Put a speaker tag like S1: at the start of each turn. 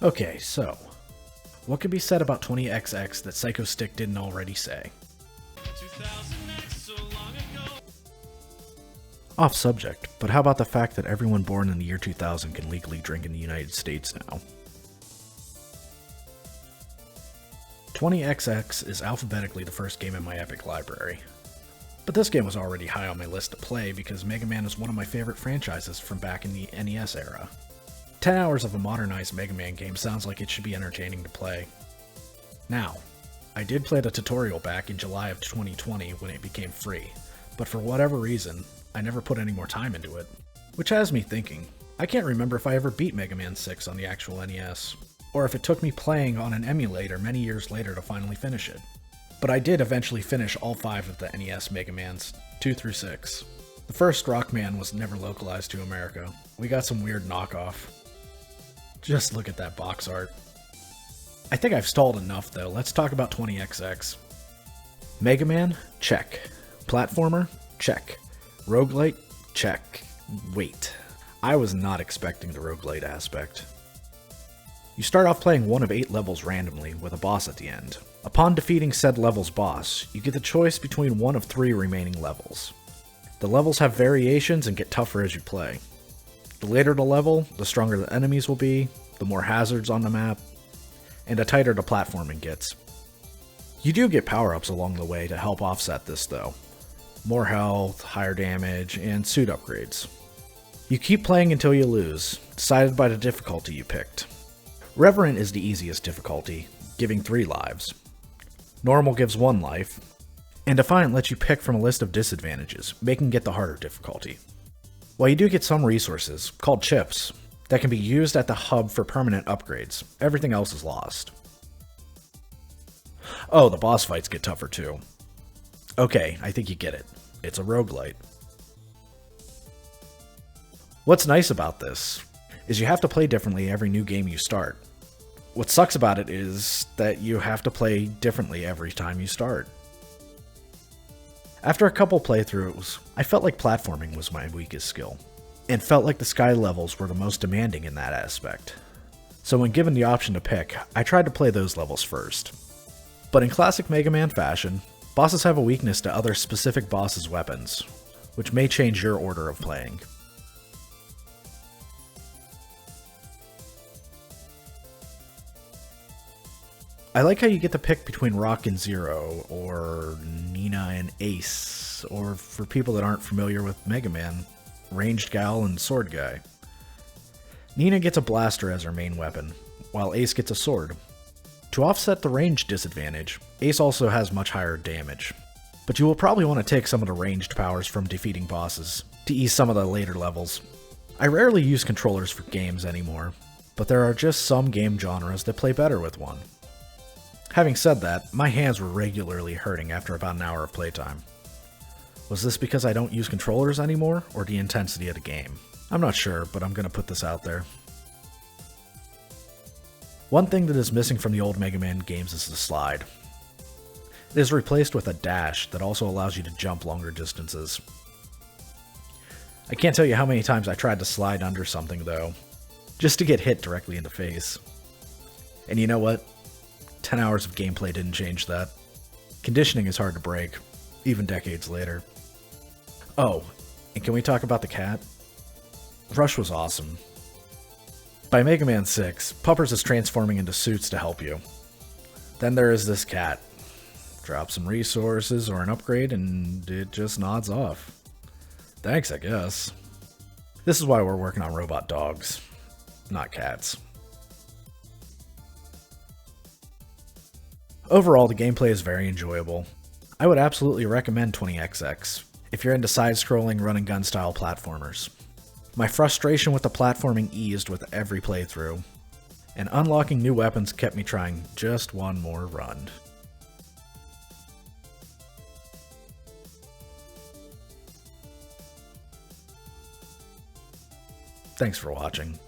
S1: Okay, so, what could be said about 20XX that Psycho Stick didn't already say? Off subject, but how about the fact that everyone born in the year 2000 can legally drink in the United States now? 20XX is alphabetically the first game in my Epic library. But this game was already high on my list to play because Megaman is one of my favorite franchises from back in the NES era. 10 hours of a modernized Mega Man game sounds like it should be entertaining to play. Now, I did play the tutorial back in July of 2020 when it became free, but for whatever reason, I never put any more time into it. Which has me thinking, I can't remember if I ever beat Mega Man 6 on the actual NES, or if it took me playing on an emulator many years later to finally finish it. But I did eventually finish all 5 of the NES Mega Mans, 2 through 6. The first Rockman was never localized to America. We got some weird knockoff. Just look at that box art. I think I've stalled enough though, let's talk about 20XX. Mega Man? Check. Platformer? Check. Roguelite? Check. Wait. I was not expecting the roguelite aspect. You start off playing one of 8 levels randomly, with a boss at the end. Upon defeating said level's boss, you get the choice between one of 3 remaining levels. The levels have variations and get tougher as you play. The later the level, the stronger the enemies will be, the more hazards on the map, and the tighter the platforming gets. You do get power-ups along the way to help offset this though. More health, higher damage, and suit upgrades. You keep playing until you lose, decided by the difficulty you picked. Reverent is the easiest difficulty, giving 3 lives. Normal gives 1 life, and Defiant lets you pick from a list of disadvantages, making it the harder difficulty. While you do get some resources, called chips, that can be used at the hub for permanent upgrades, everything else is lost. Oh, the boss fights get tougher too. Okay, I think you get it. It's a roguelite. What's nice about this is you have to play differently every new game you start. What sucks about it is that you have to play differently every time you start. After a couple playthroughs, I felt like platforming was my weakest skill, and felt like the sky levels were the most demanding in that aspect. So when given the option to pick, I tried to play those levels first. But in classic Mega Man fashion, bosses have a weakness to other specific bosses' weapons, which may change your order of playing. I like how you get to pick between Rock and Zero, or Nina and Ace, or for people that aren't familiar with Mega Man, Ranged Gal and Sword Guy. Nina gets a blaster as her main weapon, while Ace gets a sword. To offset the range disadvantage, Ace also has much higher damage, but you will probably want to take some of the ranged powers from defeating bosses, to ease some of the later levels. I rarely use controllers for games anymore, but there are just some game genres that play better with one. Having said that, my hands were regularly hurting after about an hour of playtime. Was this because I don't use controllers anymore, or the intensity of the game? I'm not sure, but I'm gonna put this out there. One thing that is missing from the old Mega Man games is the slide. It is replaced with a dash that also allows you to jump longer distances. I can't tell you how many times I tried to slide under something though, just to get hit directly in the face. And you know what? 10 hours of gameplay didn't change that. Conditioning is hard to break, even decades later. Oh, and can we talk about the cat? Rush was awesome. By Mega Man 6, Puppers is transforming into suits to help you. Then there is this cat. Drop some resources or an upgrade and it just nods off. Thanks, I guess. This is why we're working on robot dogs, not cats. Overall, the gameplay is very enjoyable. I would absolutely recommend 20XX if you're into side-scrolling run-and-gun style platformers. My frustration with the platforming eased with every playthrough, and unlocking new weapons kept me trying just one more run. Thanks for watching.